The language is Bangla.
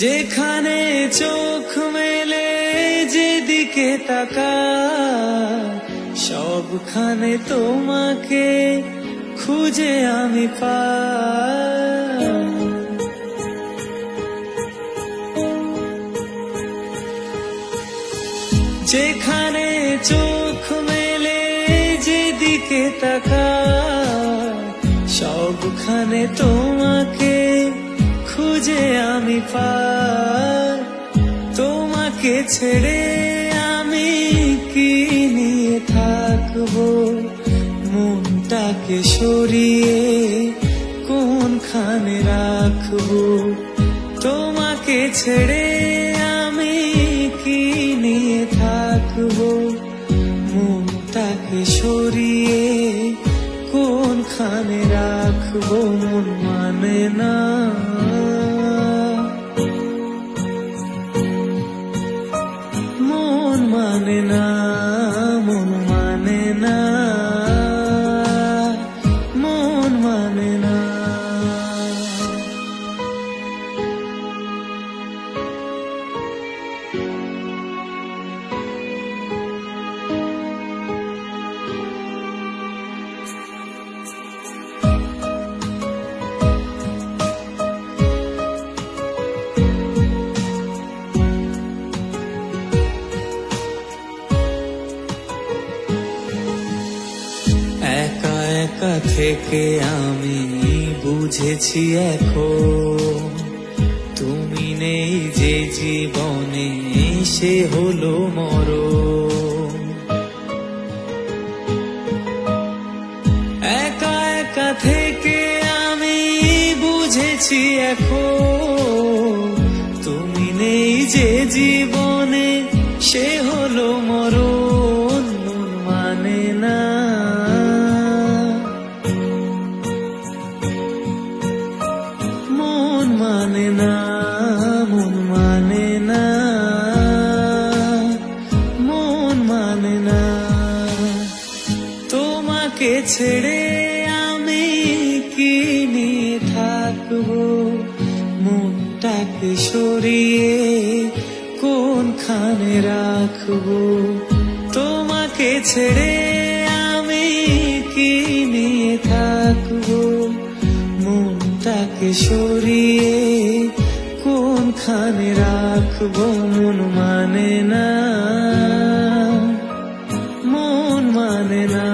যেখানে চোখ মেলে যেদিকে তাকাই সবখানে তোমাকে খুঁজে আমি পাই। যেখানে চোখ মেলে যেদিকে তাকাই সবখানে তোমাকে খুঁজে আমি পাই। তোমাকে ছেড়ে আমি কি নিয়ে থাকবো, মনটাকে সরিয়ে কোনখানে রাখবো। তোমাকে ছেড়ে আমি কি নিয়ে থাকবো, মনটাকে সরিয়ে কোনখানে রাখবো। মন মানে না, মন মানে না, মন মানে না, মন মানে না। একা একা থেকে আমি বুঝেছি এখন তুমি নেই যে জীবনে সে হলো মরণ। একা একা থেকে আমি বুঝেছি এখন তুমি নেই যে জীবনে সে হলো মরণ। মন মানে না, মন মানে না, মন মানে না, মন মানে না। তোমাকে ছেড়ে আমি কি নিয়ে থাকবো, মনটাকে সরিয়ে কোনখানে রাখবো। তোমাকে ছেড়ে আমি কি নিয়ে থাকবো, মনটাকে সরিয়ে কোনখানে রাখবো। মন মানে না, মন মানে না।